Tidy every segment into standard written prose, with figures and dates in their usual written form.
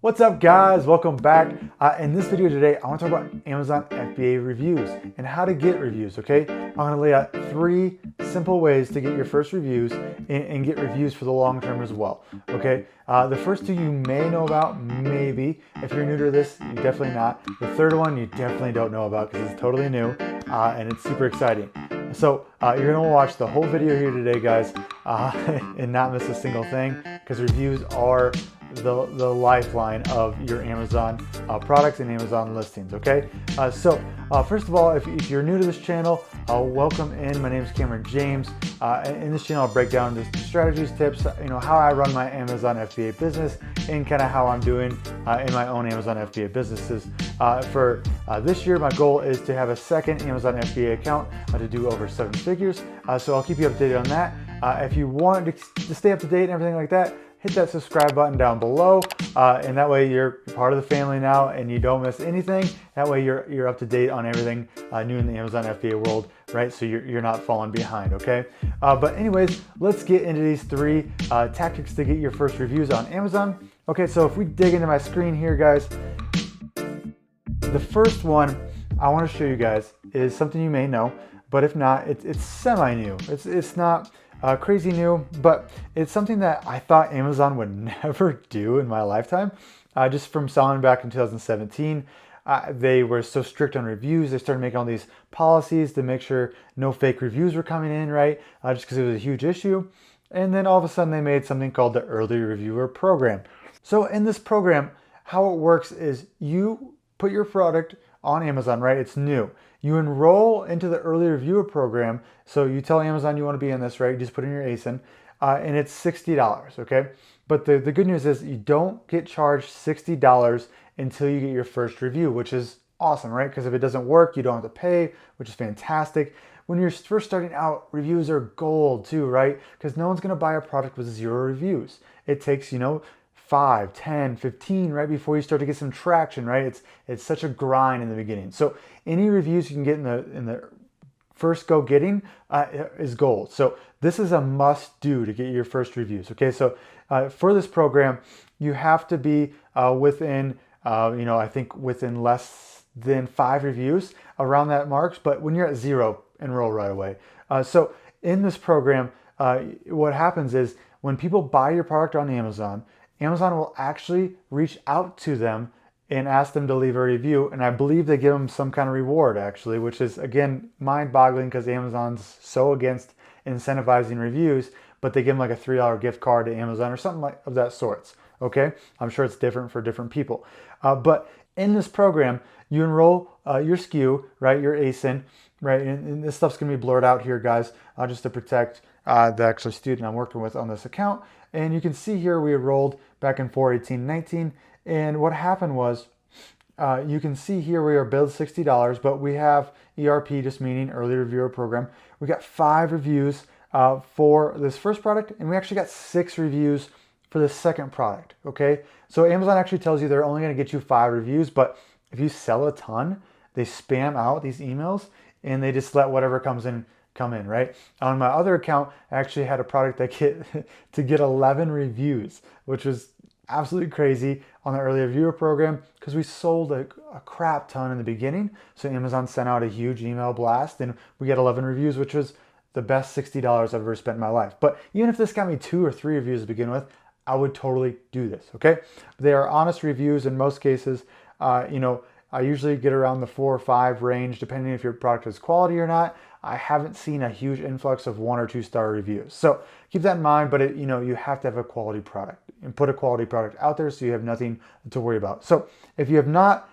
What's up guys, welcome back. In this video today, I want to talk about Amazon FBA reviews and how to get reviews, okay? I'm gonna lay out 3 simple ways to get your first reviews and get reviews for the long term as well, okay? The first 2 you may know about, maybe. If you're new to this, you definitely not. The third one you definitely don't know about because it's totally new and it's super exciting. So you're gonna watch the whole video here today, guys, and not miss a single thing because reviews are the lifeline of your Amazon products and Amazon listings, okay? First of all, if you're new to this channel, welcome in. My name is Cameron James. In this channel, I'll break down the strategies, tips, how I run my Amazon FBA business and kind of how I'm doing in my own Amazon FBA businesses. For this year, my goal is to have a second Amazon FBA account to do over 7 figures. So I'll keep you updated on that. If you want to stay up to date and everything like that, hit that subscribe button down below, and that way you're part of the family now and you don't miss anything. That way you're up to date on everything new in the Amazon FBA world, right? So you're not falling behind, okay? But anyways, let's get into these 3 tactics to get your first reviews on Amazon. Okay, so if we dig into my screen here, guys, the first one I want to show you guys is something you may know, but if not, it's semi-new. It's not crazy new, but it's something that I thought Amazon would never do in my lifetime. Just from selling back in 2017, they were so strict on reviews. They started making all these policies to make sure no fake reviews were coming in, right? Just because it was a huge issue. And then all of a sudden they made something called the Early Reviewer Program. So in this program, how it works is you put your product on Amazon, right? It's new. You enroll into the Early Reviewer Program. So you tell Amazon you want to be in this, right? You just put in your ASIN and it's $60, okay? But the good news is you don't get charged $60 until you get your first review, which is awesome, right? Because if it doesn't work, you don't have to pay, which is fantastic. When you're first starting out, reviews are gold too, right? Because no one's going to buy a product with 0 reviews. It takes, 5, 10, 15 right before you start to get some traction, right? It's such a grind in the beginning. So any reviews you can get in the first go getting is gold. So this is a must do to get your first reviews. Okay, so for this program, you have to be within, I think within less than 5 reviews around that marks. But when you're at 0, enroll right away. So in this program, what happens is when people buy your product on Amazon, Amazon will actually reach out to them and ask them to leave a review. And I believe they give them some kind of reward actually, which is again, mind-boggling because Amazon's so against incentivizing reviews, but they give them like a $3 gift card to Amazon or something like of that sorts. Okay. I'm sure it's different for different people. But in this program, you enroll your SKU, right? Your ASIN, right? And this stuff's gonna be blurred out here, guys, just to protect the actual student I'm working with on this account. And you can see here we enrolled back in 4/18/19, and what happened was you can see here we are billed $60, but we have ERP, just meaning Early Reviewer Program. We got 5 reviews for this first product, and we actually got 6 reviews for the second product. Okay, so Amazon actually tells you they're only going to get you 5 reviews, but if you sell a ton, they spam out these emails and they just let whatever comes in come in, right? On my other account, I actually had a product that to get 11 reviews, which was absolutely crazy on the Early Reviewer Program because we sold a crap ton in the beginning. So Amazon sent out a huge email blast and we got 11 reviews, which was the best $60 I've ever spent in my life. But even if this got me 2 or 3 reviews to begin with, I would totally do this, okay? They are honest reviews in most cases. I usually get around the 4 or 5 range, depending if your product is quality or not. I haven't seen a huge influx of 1 or 2 star reviews. So keep that in mind, but you have to have a quality product and put a quality product out there so you have nothing to worry about. So if you have not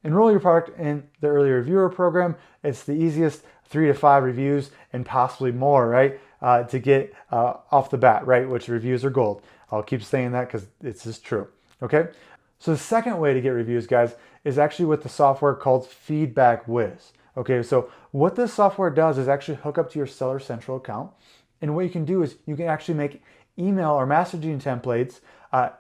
enrolled your product in the Early Reviewer Program, it's the easiest 3 to 5 reviews and possibly more, right? To get off the bat, right? Which reviews are gold. I'll keep saying that because it's just true, okay? So the second way to get reviews, guys, is actually with the software called Feedback Wiz. Okay, so what this software does is actually hook up to your Seller Central account. And what you can do is you can actually make email or messaging templates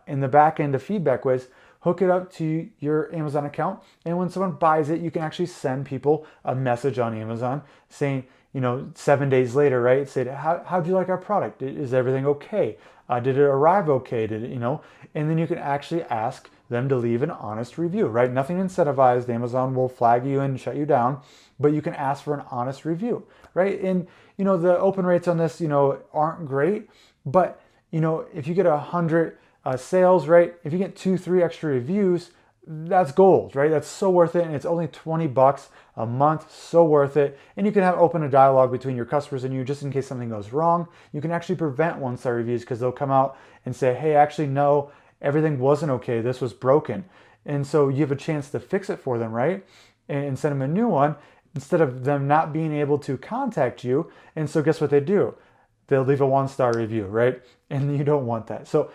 in the back end of Feedback Wiz, hook it up to your Amazon account. And when someone buys it, you can actually send people a message on Amazon saying, 7 days later, right? Say, how'd you like our product? Is everything okay? Did it arrive okay? And then you can actually ask them to leave an honest review, right? Nothing incentivized. Amazon will flag you and shut you down, but you can ask for an honest review, right? And, the open rates on this, aren't great, but, if you get 100 sales, right? If you get 2-3 extra reviews, that's gold, right? That's so worth it. And it's only $20 a month, so worth it. And you can open a dialogue between your customers and you just in case something goes wrong. You can actually prevent one-star reviews because they'll come out and say, hey, actually, no, everything wasn't okay. This was broken. And so you have a chance to fix it for them, right? And send them a new one instead of them not being able to contact you. And so guess what they do? They'll leave a 1-star review, right? And you don't want that. So,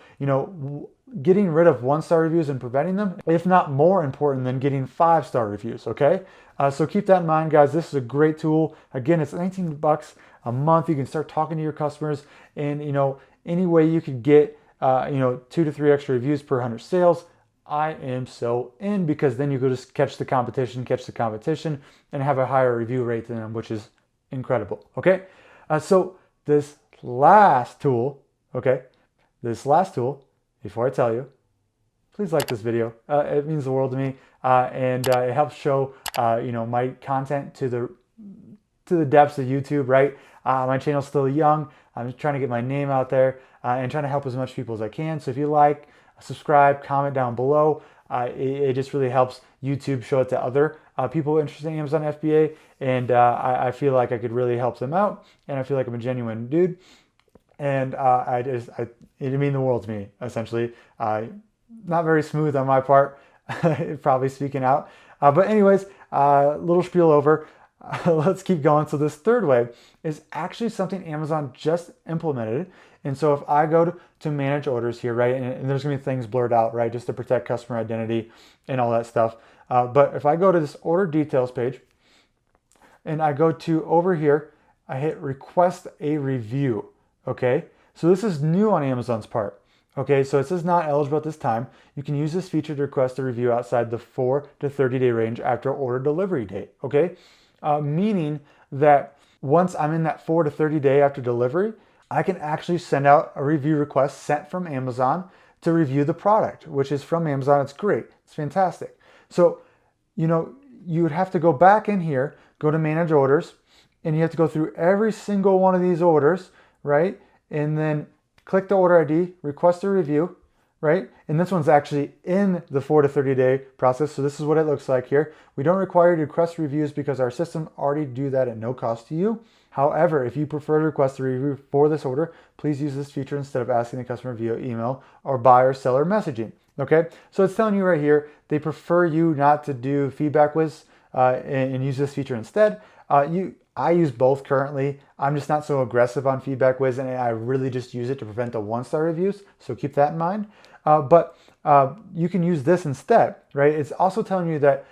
getting rid of 1-star reviews and preventing them, if not more important than getting 5-star reviews, okay? So keep that in mind, guys. This is a great tool. Again, it's $19 a month. You can start talking to your customers and, any way you could get, 2 to 3 extra reviews per 100 sales, I am so in, because then you go just catch the competition, and have a higher review rate than them, which is incredible, okay? So this last tool, before I tell you, please like this video. It means the world to me, and it helps show, my content to the depths of YouTube. Right? My channel's still young. I'm just trying to get my name out there and trying to help as much people as I can. So if you like, subscribe, comment down below. It just really helps YouTube show it to other people interested in Amazon FBA, and I feel like I could really help them out, and I feel like I'm a genuine dude. And it mean the world to me, essentially. Not very smooth on my part, probably speaking out. But anyways, little spiel over. Let's keep going. So this third way is actually something Amazon just implemented. And so if I go to manage orders here, right, and there's going to be things blurred out, right, just to protect customer identity and all that stuff. But if I go to this order details page and I go to over here, I hit request a review. Okay, so this is new on Amazon's part. Okay, so it says not eligible at this time. You can use this feature to request a review outside the 4 to 30 day range after order delivery date. Okay, meaning that once I'm in that 4 to 30 day after delivery, I can actually send out a review request sent from Amazon to review the product, which is from Amazon. It's great. It's fantastic. So, you would have to go back in here, go to manage orders, and you have to go through every single one of these orders, right? And then click the order ID, request a review, right? And this one's actually in the 4 to 30 day process. So this is what it looks like here. We don't require you to request reviews because our system already do that at no cost to you. However, if you prefer to request a review for this order, please use this feature instead of asking the customer via email or buyer seller messaging. Okay, so it's telling you right here, they prefer you not to do feedback whiz and use this feature instead. I use both currently. I'm just not so aggressive on feedback whiz, and I really just use it to prevent the 1-star reviews. So keep that in mind. But you can use this instead, right? It's also telling you that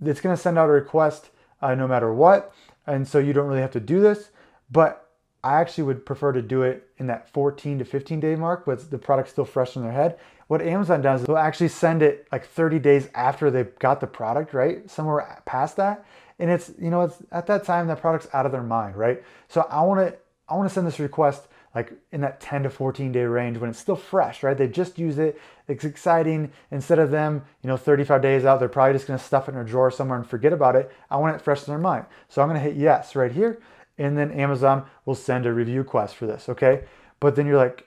it's going to send out a request no matter what. And so you don't really have to do this, but I actually would prefer to do it in that 14 to 15 day mark, but the product's still fresh in their head. What Amazon does is they'll actually send it like 30 days after they've got the product, right? Somewhere past that. And it's at that time that product's out of their mind, right? So I want to send this request like in that 10 to 14 day range when it's still fresh, right? They just used it. It's exciting. Instead of them, 35 days out, they're probably just going to stuff it in a drawer somewhere and forget about it. I want it fresh in their mind. So I'm going to hit yes right here. And then Amazon will send a review request for this, okay? But then you're like,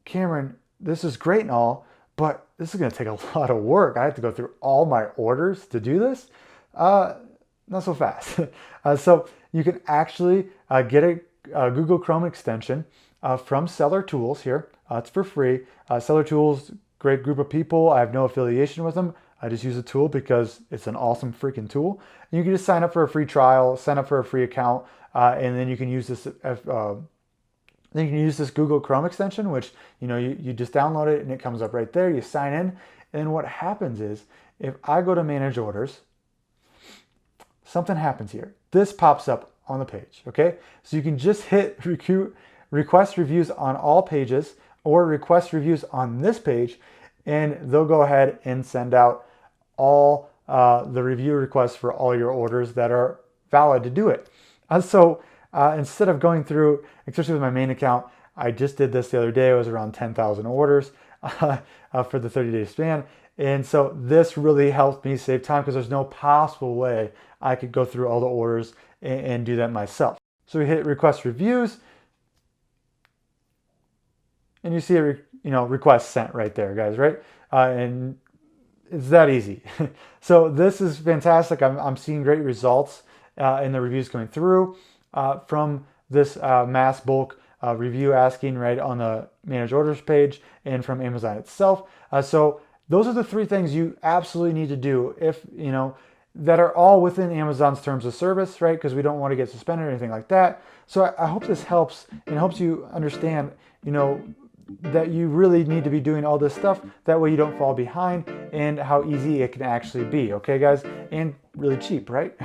Cameron, this is great and all, but this is going to take a lot of work. I have to go through all my orders to do this. Not so fast. So you can actually get a Google Chrome extension from Seller Tools here. It's for free. Seller Tools, great group of people. I have no affiliation with them. I just use the tool because it's an awesome freaking tool. And you can just sign up for a free trial, sign up for a free account, and then you can use this. Then you can use this Google Chrome extension, which you just download it and it comes up right there. You sign in, and then what happens is if I go to manage orders, something happens here. This pops up on the page, okay? So you can just hit request reviews on all pages or request reviews on this page, and they'll go ahead and send out all the review requests for all your orders that are valid to do it. So instead of going through, especially with my main account, I just did this the other day. It was around 10,000 orders. for the 30-day span. And so this really helped me save time because there's no possible way I could go through all the orders and do that myself. So we hit request reviews, and you see a request sent right there, guys, right? And it's that easy. So this is fantastic. I'm seeing great results in the reviews coming through from this mass bulk review asking right on the manage orders page and from Amazon itself. So those are the 3 things you absolutely need to do if, that are all within Amazon's terms of service, right? Because we don't want to get suspended or anything like that. So I hope this helps and helps you understand, that you really need to be doing all this stuff. That way you don't fall behind and how easy it can actually be. Okay, guys? And really cheap, right?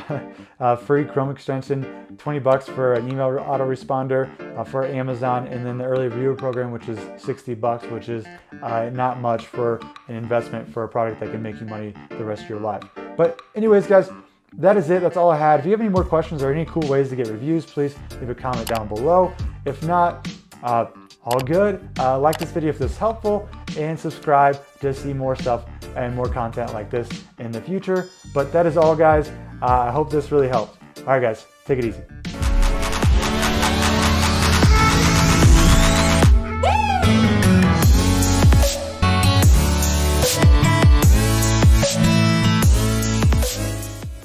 Free Chrome extension, $20 for an email autoresponder for Amazon, and then the early reviewer program, which is $60, which is not much for an investment for a product that can make you money the rest of your life. But anyways, guys, that is it. That's all I had. If you have any more questions or any cool ways to get reviews, please leave a comment down below. If not, all good. Like this video if this is helpful, and subscribe to see more stuff and more content like this in the future. But that is all, guys. I hope this really helped. All right, guys, take it easy.